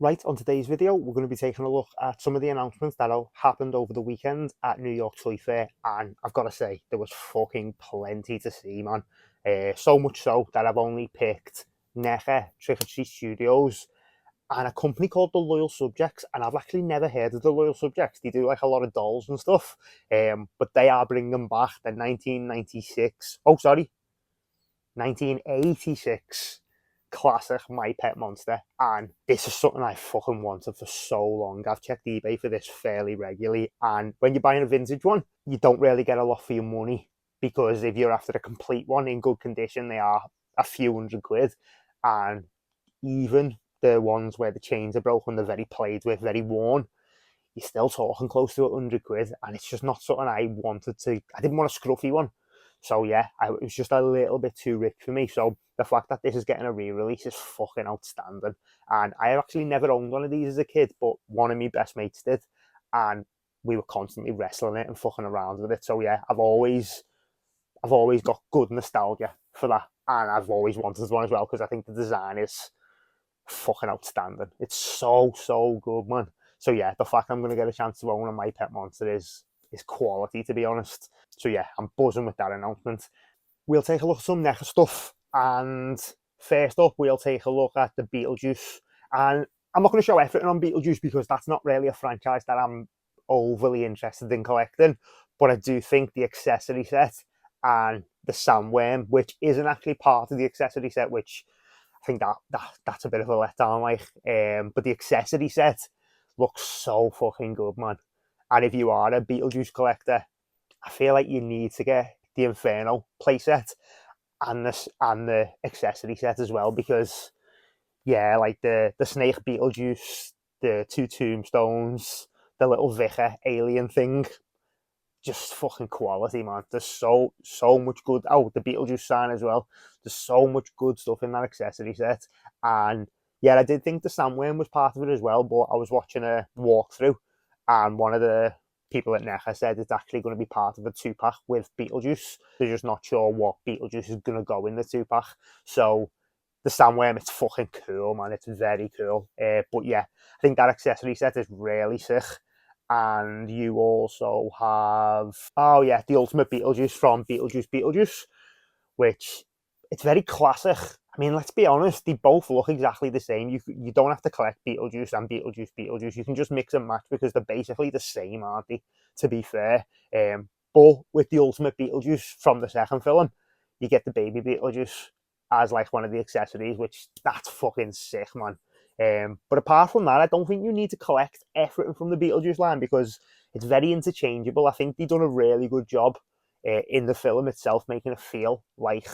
Right, on today's video, we're going to be taking a look at some of the announcements that happened over the weekend at New York Toy Fair, and I've got to say, there was fucking plenty to see, man. So much so that I've only picked NECA, Trick or Treat Studios, and a company called The Loyal Subjects, and I've actually never heard of The Loyal Subjects. They do like a lot of dolls and stuff, but they are bringing back the 1986 classic My Pet Monster, and this is something I fucking wanted for so long. I've checked eBay for this fairly regularly, and when you're buying a vintage one, you don't really get a lot for your money, because if you're after a complete one in good condition, they are a few £100, and even the ones where the chains are broken, they're very played with, very worn, you're still talking close to £100, and it's just not something I wanted to. I didn't want a scruffy one, so yeah, it was just a little bit too rich for me. So the fact that this is getting a re-release is fucking outstanding. And I actually never owned one of these as a kid, but one of my best mates did, and we were constantly wrestling it and fucking around with it. So yeah, I've always got good nostalgia for that, and I've always wanted one as well because I think the design is fucking outstanding. It's so good, man. So yeah, the fact I'm going to get a chance to own a My Pet Monster is quality, to be honest. So yeah, I'm buzzing with that announcement. We'll take a look at some NECA stuff, and first up, we'll take a look at the Beetlejuice. And I'm not going to show everything on Beetlejuice because that's not really a franchise that I'm overly interested in collecting. But I do think the accessory set and the Sandworm, which isn't actually part of the accessory set, which I think that's a bit of a letdown, like. But the accessory set looks so fucking good, man. And if you are a Beetlejuice collector, I feel like you need to get the Inferno playset and the accessory set as well, because yeah, like the snake Beetlejuice, the two tombstones, the little Vicar alien thing, just fucking quality, man. There's so much good. Oh, the Beetlejuice sign as well. There's so much good stuff in that accessory set, and yeah, I did think the Sandworm was part of it as well. But I was watching a walkthrough, and one of the people at NECA said it's actually going to be part of a 2-pack with Beetlejuice. They're just not sure what Beetlejuice is going to go in the 2-pack. So the Sandworm, it's fucking cool, man. It's very cool. But yeah, I think that accessory set is really sick. And you also have, oh yeah, the Ultimate Beetlejuice from Beetlejuice, which it's very classic. I mean, let's be honest, they both look exactly the same. You don't have to collect Beetlejuice and Beetlejuice. You can just mix and match because they're basically the same, aren't they? To be fair, but with the Ultimate Beetlejuice from the second film, you get the baby Beetlejuice as like one of the accessories, which that's fucking sick, man. But apart from that, I don't think you need to collect everything from the Beetlejuice line because it's very interchangeable. I think they've done a really good job in the film itself, making it feel like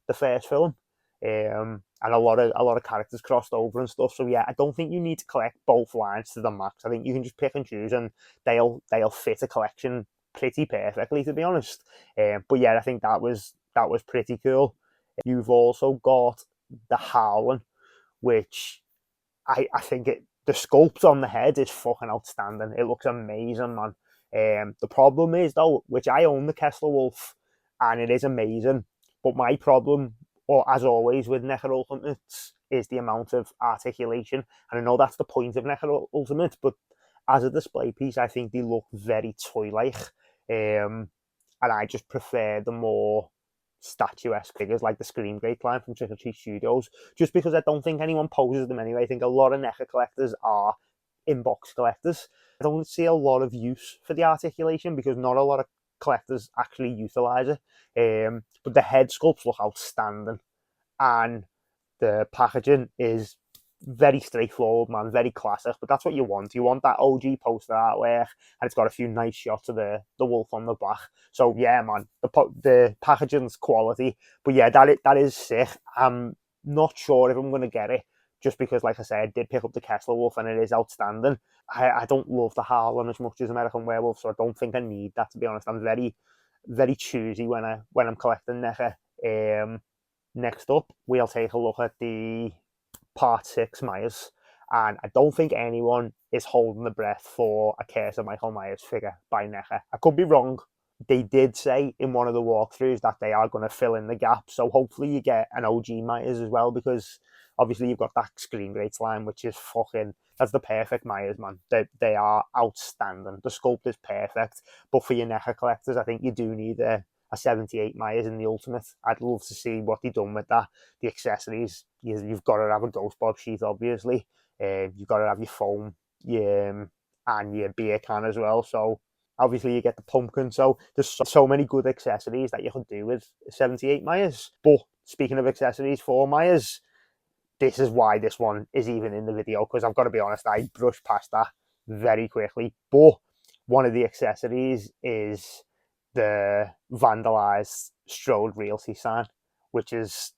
the first film. And a lot of characters crossed over and stuff. So yeah, I don't think you need to collect both lines to the max. I think you can just pick and choose, and they'll fit a collection pretty perfectly, to be honest. But yeah, I think that was pretty cool. You've also got the Howlin', which I think the sculpt on the head is fucking outstanding. It looks amazing, man. The problem is though, which I own the Kessler Wolf, and it is amazing. But my problem, or as always with NECA Ultimates, is the amount of articulation. And I know that's the point of NECA Ultimates, but as a display piece, I think they look very toy-like. And I just prefer the more statuesque figures like the Scream Great line from Trick or Treat Studios, just because I don't think anyone poses them anyway. I think a lot of NECA collectors are inbox collectors. I don't see a lot of use for the articulation because not a lot of collectors actually utilize it. But the head sculpts look outstanding, and the packaging is very straightforward, man, very classic. But that's what you want. You want that OG poster artwork, and it's got a few nice shots of the wolf on the back. So yeah, man, the packaging's quality. But yeah, that is sick. I'm not sure if I'm gonna get it, just because, like I said, I did pick up the Kessler Wolf, and it is outstanding. I don't love the Harlem as much as American Werewolf, so I don't think I need that, to be honest. I'm very choosy when I'm collecting NECA. Next up, we'll take a look at the Part 6 Myers. And I don't think anyone is holding the breath for a Curse of Michael Myers figure by NECA. I could be wrong. They did say in one of the walkthroughs that they are going to fill in the gap. So hopefully you get an OG Myers as well, because Obviously, you've got that Screen Greats line, which is that's the perfect Myers, man. They are outstanding. The sculpt is perfect. But for your NECA collectors, I think you do need a 78 Myers in the Ultimate. I'd love to see what they've done with that. The accessories, you've got to have a Ghost Bob sheet, obviously. You've got to have your foam, and your beer can as well. So obviously you get the pumpkin. So there's so many good accessories that you could do with 78 Myers. But speaking of accessories for Myers, this is why this one is even in the video, because I've got to be honest, I brushed past that very quickly. But one of the accessories is the vandalized Strode Realty sign, which is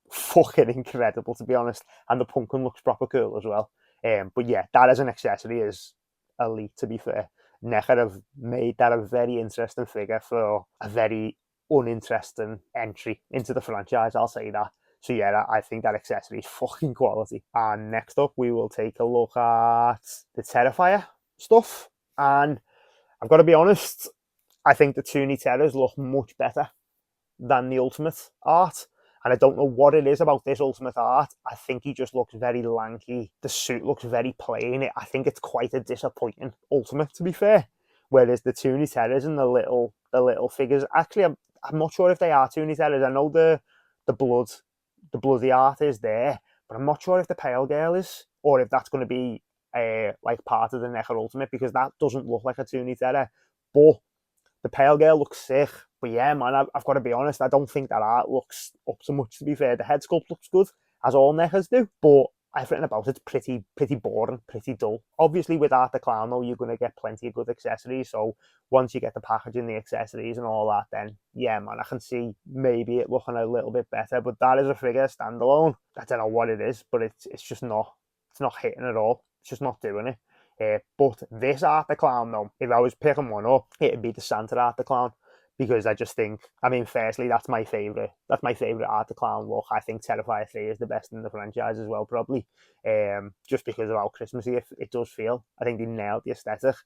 fucking incredible, to be honest. And the pumpkin looks proper cool as well. But yeah, that as an accessory is elite, to be fair. NECA have made that a very interesting figure for a very uninteresting entry into the franchise, I'll say that. So yeah, I think that accessory is fucking quality. And next up, we will take a look at the Terrifier stuff. And I've got to be honest, I think the Toony Terrors look much better than the Ultimate art. And I don't know what it is about this Ultimate art. I think he just looks very lanky. The suit looks very plain. I think it's quite a disappointing Ultimate, to be fair. Whereas the Toony Terrors and the little figures, actually, I'm not sure if they are Toony Terrors. I know the bloody art is there, but I'm not sure if the Pale Girl is, or if that's going to be like part of the NECA Ultimate, because that doesn't look like a Toony Terror. But the Pale Girl looks sick. But yeah, man, I've got to be honest, I don't think that art looks up to much, to be fair. The head sculpt looks good, as all NECAs do, but everything about it's pretty boring, pretty dull. Obviously, with Art the Clown, though, you're going to get plenty of good accessories. So once you get the packaging, the accessories and all that, then yeah, man, I can see maybe it looking a little bit better. But that is a figure standalone. I don't know what it is, but it's just not, it's not hitting at all. It's just not doing it. But this Art the Clown, though, if I was picking one up, it'd be the Santa Art the Clown. Because I just think, I mean, firstly, that's my favourite Art the Clown look. I think Terrifier 3 is the best in the franchise as well, probably. Just because of how Christmassy it does feel. I think they nailed the aesthetic.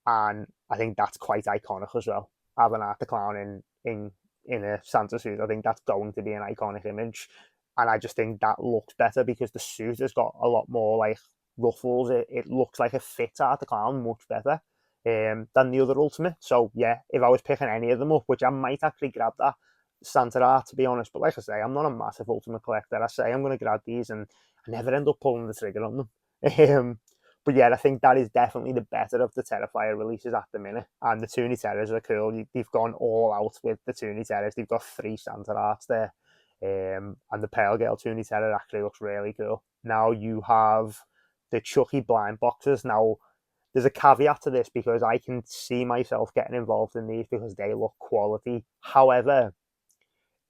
And I think that's quite iconic as well. Having Art the Clown in a Santa suit, I think that's going to be an iconic image. And I just think that looks better because the suit has got a lot more like ruffles. It looks like it fits Art the Clown much better than the other Ultimate. So yeah, if I was picking any of them up, which I might actually grab that Santa Art, to be honest, but like I say, I'm not a massive Ultimate collector. I say I'm going to grab these and I never end up pulling the trigger on them. But yeah, I think that is definitely the better of the Terrifier releases at the minute. And the Toony Terrors are cool. They've gone all out with the Toony Terrors. They've got 3 Santa Arts there. And the Pale Girl Toony Terror actually looks really cool. Now you have the Chucky blind boxes. Now, there's a caveat to this because I can see myself getting involved in these because they look quality. However,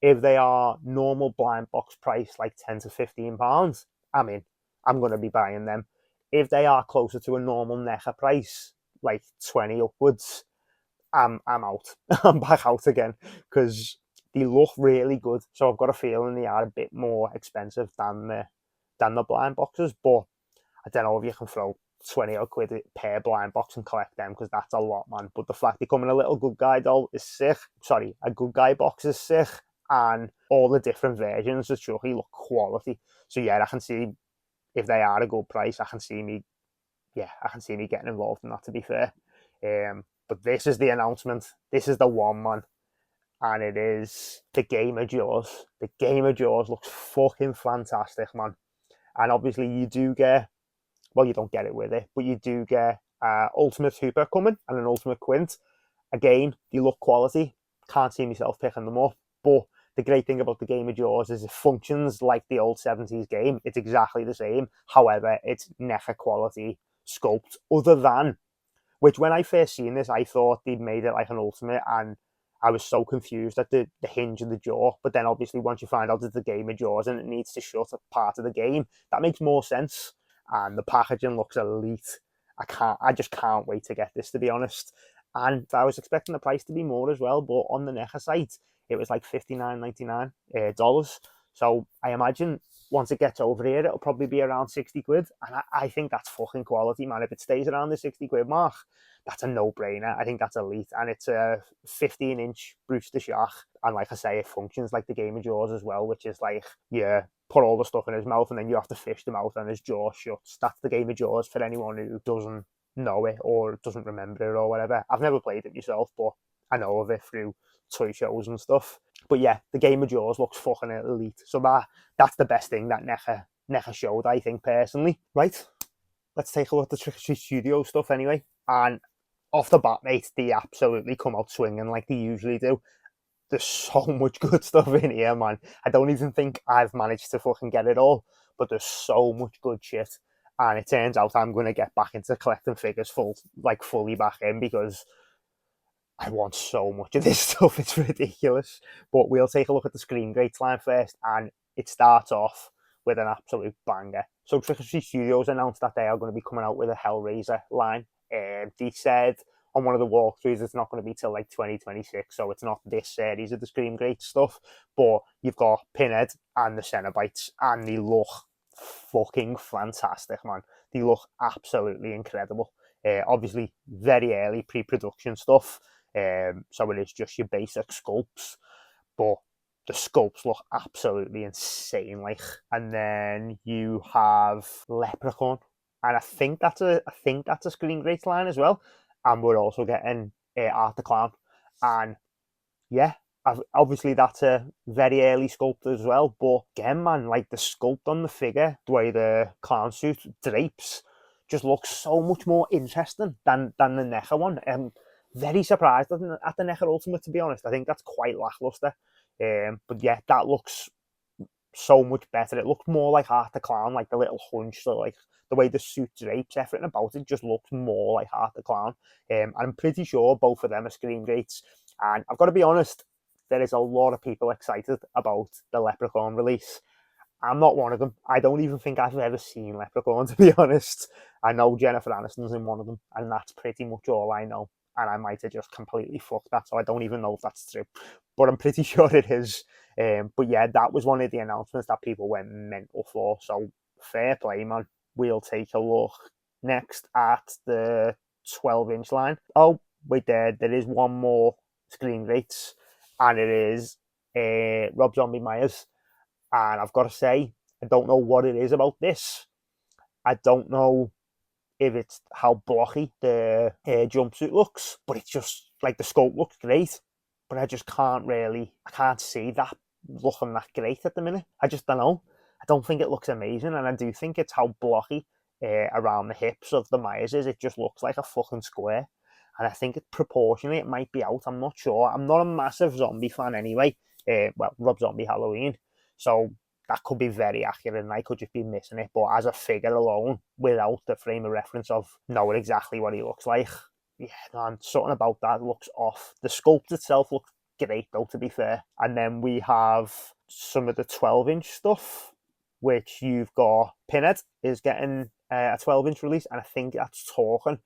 if they are normal blind box price, like £10 to £15, I'm in. I'm going to be buying them. If they are closer to a normal NECA price, like 20 upwards, I'm out. I'm back out again because they look really good. So I've got a feeling they are a bit more expensive than the blind boxes. But I don't know if you can throw 20 odd quid per blind box and collect them because that's a lot, man. But the fact they come in a little good guy doll is sick. Sorry, a good guy box is sick. And all the different versions of Chucky look quality. So yeah, I can see if they are a good price, I can see me getting involved in that, to be fair. But this is the announcement. This is the one, man. And it is the Game of Jaws. The Game of Jaws looks fucking fantastic, man. And obviously you do get, well, you don't get it with it, but you do get Ultimate Hooper coming and an Ultimate Quint. Again, they look quality. Can't see myself picking them up. But the great thing about the Game of Jaws is it functions like the old 70s game. It's exactly the same. However, it's NECA quality sculpt. Other than, which when I first seen this, I thought they'd made it like an Ultimate and I was so confused at the hinge of the jaw. But then obviously once you find out it's the Game of Jaws and it needs to shut a part of the game, that makes more sense. And the packaging looks elite. I just can't wait to get this, to be honest. And I was expecting the price to be more as well, but on the NECA site, it was like $59.99. So I imagine once it gets over here, it'll probably be around 60 quid. And I think that's fucking quality, man. If it stays around the 60 quid mark, that's a no-brainer. I think that's elite, and it's a 15-inch Brewster Shark, and like I say, it functions like the Game of Jaws as well, which is like, yeah, put all the stuff in his mouth and then you have to fish the mouth and his jaw shuts. That's the Game of Jaws for anyone who doesn't know it or doesn't remember it or whatever. I've never played it myself, but I know of it through toy shows and stuff. But yeah, the Game of Jaws looks fucking elite. So that's the best thing that NECA showed, I think, personally. Right, let's take a look at the Trick or Treat Studio stuff anyway. And off the bat, mate, they absolutely come out swinging like they usually do. There's so much good stuff in here, man. I don't even think I've managed to fucking get it all, but there's so much good shit. And it turns out I'm going to get back into collecting figures fully back in, because I want so much of this stuff. It's ridiculous. But we'll take a look at the Screen Greats line first, and it starts off with an absolute banger. So Trick or Treat Studios announced that they are going to be coming out with a Hellraiser line. They said on one of the walkthroughs it's not going to be till like 2026, so it's not this series of the Scream Great stuff. But you've got Pinhead and the Cenobites, and they look fucking fantastic, man. They look absolutely incredible. Obviously, very early pre-production stuff. So it is just your basic sculpts, but the sculpts look absolutely insane. Like, and then you have Leprechaun, and I think that's a Screen Greats line as well. And we're also getting Art the Clown, and yeah, obviously that's a very early sculpt as well. But again, man, like the sculpt on the figure, the way the clown suit drapes, just looks so much more interesting than the NECA one. Very surprised at the NECA Ultimate, to be honest. I think that's quite lackluster. But yeah, that looks so much better. It looks more like Art the Clown, like the little hunch, so like the way the suit drapes, everything about it just looks more like Art the Clown. And I'm pretty sure both of them are Screen Greats. And I've got to be honest, there is a lot of people excited about the Leprechaun release. I'm not one of them. I don't even think I've ever seen Leprechaun, to be honest. I know Jennifer Aniston's in one of them, and that's pretty much all I know. And I might have just completely fucked that, so I don't even know if that's true. But I'm pretty sure it is. But yeah, that was one of the announcements that people went mental for. So fair play, man. We'll take a look next at the 12-inch line. Oh, wait, there is one more Screen Greats, and it is Rob Zombie Myers. And I've got to say, I don't know what it is about this. I don't know if it's how blocky the jumpsuit looks, but it's just like the scope looks great, but I can't see that looking that great at the minute. I just don't know. I don't think it looks amazing, and I do think it's how blocky around the hips of the Myers is. It just looks like a fucking square, and I think proportionally it might be out. I'm not sure. I'm not a massive zombie fan anyway. Well, Rob Zombie Halloween, so that could be very accurate, and I could just be missing it. But as a figure alone, without the frame of reference of knowing exactly what he looks like, yeah, man, something about that looks off. The sculpt itself looks great, though, to be fair. And then we have some of the 12-inch stuff, which you've got Pinhead is getting a 12-inch release, and I think that's Talking,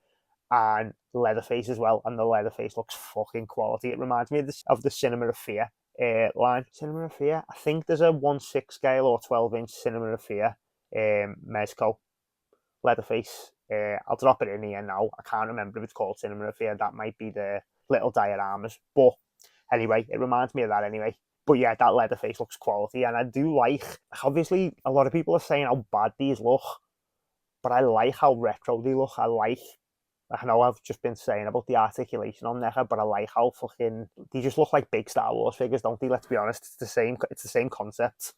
and Leatherface as well. And the Leatherface looks fucking quality. It reminds me of the Cinema of Fear line. Cinema of Fear. I think there's a 1/6 scale or 12-inch Cinema of Fear Mezco Leatherface. I'll drop it in here now. I can't remember if it's called Cinema of Fear. That might be the little dioramas. But anyway, it reminds me of that anyway. But yeah, that Leatherface looks quality, and I do like. Obviously, a lot of people are saying how bad these look, but I like how retro they look. I know I've just been saying about the articulation on NECA, but I like how fucking they just look like big Star Wars figures, don't they? Let's be honest, it's the same concept.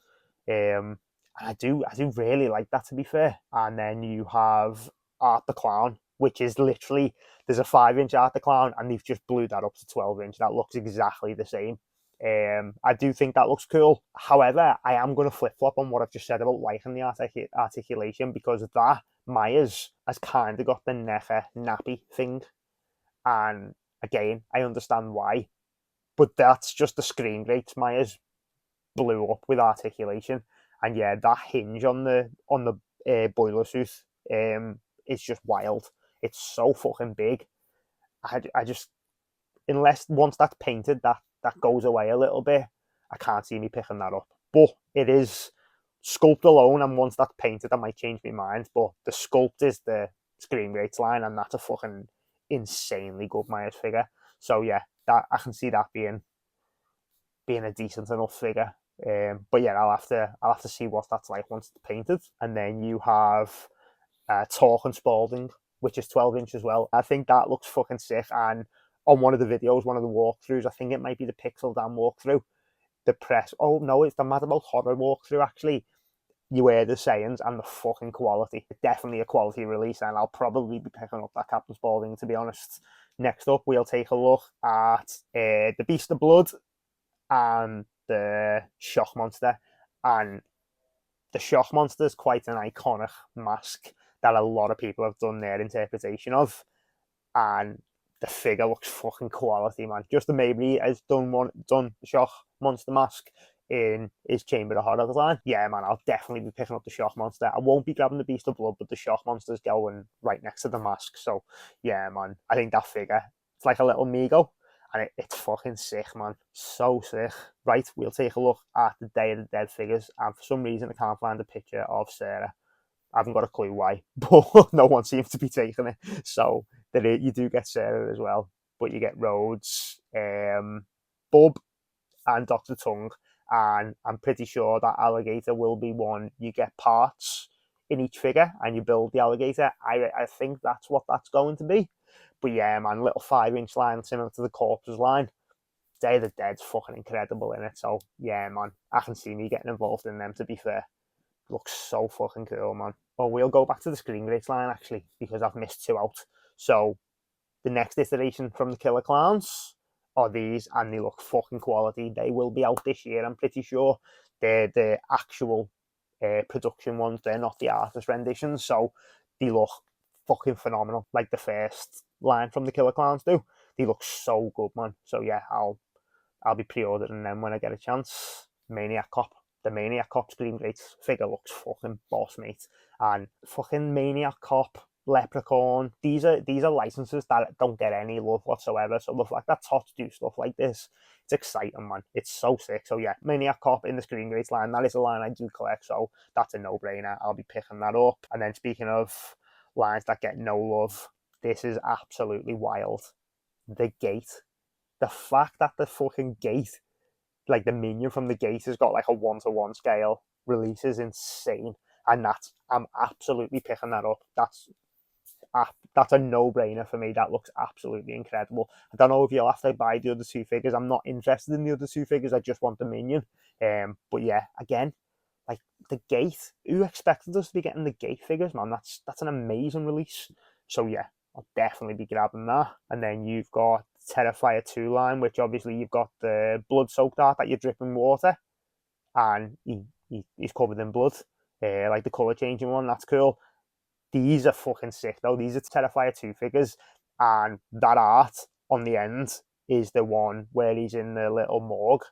And I do really like that, to be fair. And then you have Art the Clown, which is literally, there's a 5-inch Art the Clown, and they've just blew that up to 12-inch. That looks exactly the same. I do think that looks cool. However, I am going to flip-flop on what I've just said about liking the articulation, because that Myers has kind of got the NECA nappy thing. And again, I understand why. But that's just the Screen Greats. Myers blew up with articulation. And yeah, that hinge on the boiler suit is just wild. It's so fucking big. I just, unless once that's painted, that goes away a little bit, I can't see me picking that up. But it is sculpt alone, and once that's painted, I might change my mind. But the sculpt is the Screen Greats line, and that's a fucking insanely good Myers figure. So yeah, that I can see that being a decent enough figure. But yeah, I'll have to see what that's like once it's painted. And then you have Torque and Spalding, which is 12 inch as well. I think that looks fucking sick. And on one of the videos, one of the walkthroughs, I think it might be the Pixel Dan walkthrough, the press. Oh no, it's the Mad About Horror walkthrough actually. You hear the sayings and the fucking quality. Definitely a quality release, and I'll probably be picking up that Captain Spaulding, to be honest. Next up, we'll take a look at the Beast of Blood and the Shock Monster. And the Shock Monster is quite an iconic mask that a lot of people have done their interpretation of. And the figure looks fucking quality, man. Just the Maybelline has done the Shock Monster mask in his Chamber of Horrors line. Yeah, man, I'll definitely be picking up the Shock Monster. I won't be grabbing the Beast of Blood, but the Shock Monster's going right next to the mask. So, yeah, man, I think that figure, it's like a little Mego, and it's fucking sick, man. So sick. Right, we'll take a look at the Day of the Dead figures, and for some reason I can't find a picture of Sarah. I haven't got a clue why, but no one seems to be taking it. So you do get Sarah as well, but you get Rhodes, Bub, and Dr. Tongue. And I'm pretty sure that alligator will be one you get parts in each figure and you build the alligator. I think that's what that's going to be. But yeah, man, little 5-inch line similar to the Corpses line. Day of the Dead's fucking incredible in it. So yeah, man, I can see me getting involved in them, to be fair. Looks so fucking cool, man. Well, we'll go back to the Screen Greats line, actually, because I've missed 2 out. So the next iteration from the Killer Clowns are these, and they look fucking quality. They will be out this year, I'm pretty sure. They're the actual production ones. They're not the artist renditions, so they look fucking phenomenal, like the first line from the Killer Clowns do. They look so good, man. So yeah, I'll be pre-ordering them when I get a chance. Maniac Cop. The Maniac Cop Screen Greats figure looks fucking boss, mate. And fucking Maniac Cop, Leprechaun, these are licenses that don't get any love whatsoever. So the fact that Tots do stuff like this, it's exciting, man. It's so sick. So yeah, Maniac Cop in the Screen Greats line, that is a line I do collect, so that's a no-brainer. I'll be picking that up. And then speaking of lines that get no love, this is absolutely wild. The Gate. The fact that the fucking Gate, like the minion from the Gate, has got like a 1-to-1 scale release is insane. And I'm absolutely picking that up. That's a no-brainer for me. That looks absolutely incredible. I don't know if you'll have to buy the other 2 figures. I'm not interested in the other 2 figures. I just want the minion. But yeah, again, like the Gate. Who expected us to be getting the Gate figures, man? That's an amazing release. So yeah, I'll definitely be grabbing that. And then you've got Terrifier 2 line, which obviously you've got the blood-soaked art that you're dripping water, and he's covered in blood, like the colour changing one. That's cool. These are fucking sick though. These are Terrifier 2 figures, and that art on the end is the one where he's in the little morgue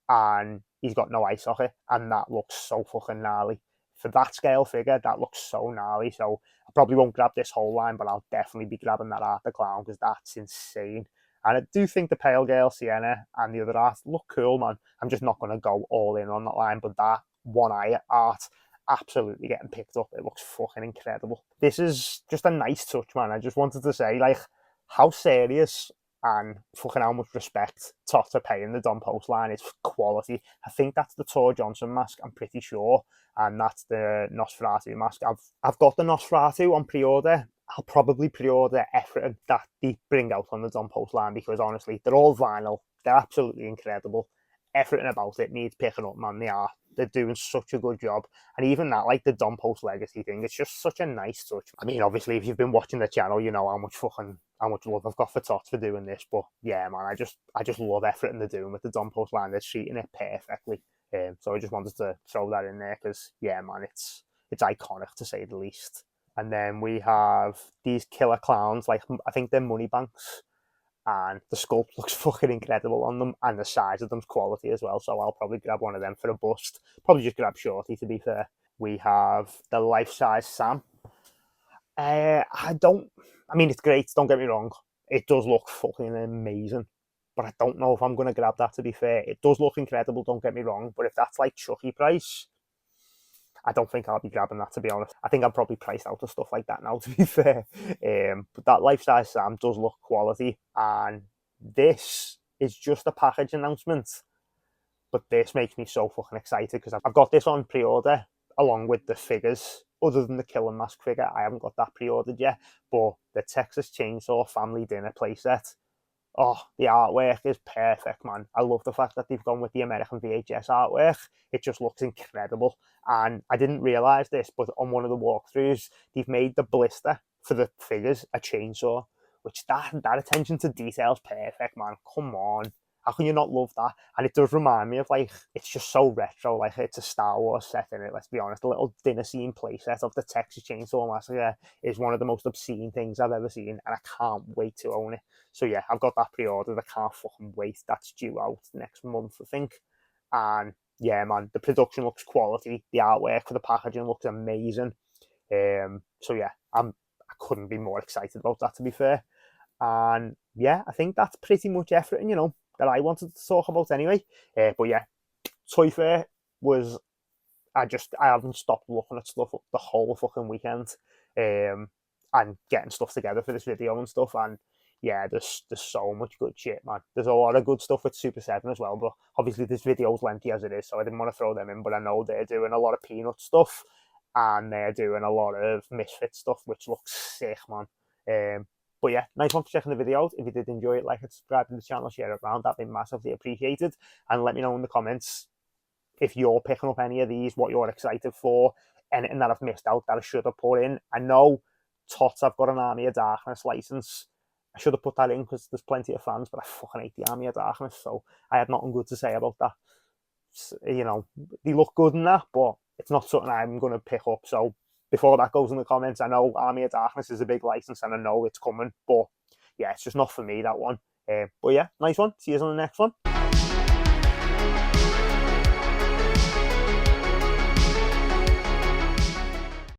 and he's got no eye socket, and that looks so fucking gnarly. For that scale figure, that looks so gnarly. So I probably won't grab this whole line, but I'll definitely be grabbing that Art the Clown, because that's insane. And I do think the Pale Girl, Sienna, and the other art look cool, man. I'm just not going to go all in on that line, but that one eye art, absolutely getting picked up. It looks fucking incredible. This is just a nice touch, man. I just wanted to say, like, how serious and fucking how much respect Tots are paying the Don Post line is quality. I think that's the Tor Johnson mask, I'm pretty sure, and that's the Nosferatu mask. I've got the Nosferatu on pre-order. I'll probably pre-order everything that they bring out on the Don Post line, because honestly, they're all vinyl. They're absolutely incredible. Everything about it needs picking up, man. They're doing such a good job. And even that, like the Don Post Legacy thing, it's just such a nice touch. I mean, obviously, if you've been watching the channel, you know how much love I've got for Tots for doing this. But yeah, man, I just love everything they're doing with the Don Post line. They're treating it perfectly. So I just wanted to throw that in there, because yeah, man, it's iconic to say the least. And then we have these killer clowns, like I think they're money banks, and the sculpt looks fucking incredible on them, and the size of them's quality as well. So I'll probably grab one of them for a bust. Probably just grab Shorty, to be fair. We have the life-size Sam. I mean, it's great, don't get me wrong. It does look fucking amazing, but I don't know if I'm going to grab that, to be fair. It does look incredible, don't get me wrong, but if that's like Chucky price, I don't think I'll be grabbing that, to be honest. I think I'm probably priced out of stuff like that now, to be fair. But that life-size Sam does look quality, and this is just a package announcement, but this makes me so fucking excited because I've got this on pre-order along with the figures. Other than the Killer Mask figure, I haven't got that pre-ordered yet, but the Texas Chainsaw Family Dinner playset, oh, the artwork is perfect, man. I love the fact that they've gone with the American VHS artwork. It just looks incredible. And I didn't realise this, but on one of the walkthroughs, they've made the blister for the figures a chainsaw, which that attention to detail is perfect, man. Come on. How can you not love that? And it does remind me of, like, it's just so retro. Like, it's a Star Wars set in it, let's be honest. The little dinner scene playset of the Texas Chainsaw Massacre is one of the most obscene things I've ever seen, and I can't wait to own it. So yeah, I've got that pre-ordered. I can't fucking wait. That's due out next month, I think. And yeah, man, the production looks quality. The artwork for the packaging looks amazing. So yeah, I couldn't be more excited about that, to be fair. And yeah, I think that's pretty much everything, that I wanted to talk about anyway. But yeah, Toy Fair was, I haven't stopped looking at stuff the whole fucking weekend, and getting stuff together for this video and stuff. And yeah, there's so much good shit, man. There's a lot of good stuff with Super 7 as well, but obviously this video's lengthy as it is, so I didn't want to throw them in, but I know they're doing a lot of Peanut stuff, and they're doing a lot of Misfit stuff, which looks sick, man. But yeah, nice one for checking the video out. If you did enjoy it, like and subscribe to the channel, share it around. That'd be massively appreciated. And let me know in the comments if you're picking up any of these, what you're excited for, anything that I've missed out that I should have put in. I know Tots, I've got an Army of Darkness license. I should have put that in because there's plenty of fans, but I fucking hate the Army of Darkness, so I had nothing good to say about that. They look good in that, but it's not something I'm going to pick up. So before that goes in the comments, I know Army of Darkness is a big license and I know it's coming, but yeah, it's just not for me, that one. But yeah, nice one. See you on the next one.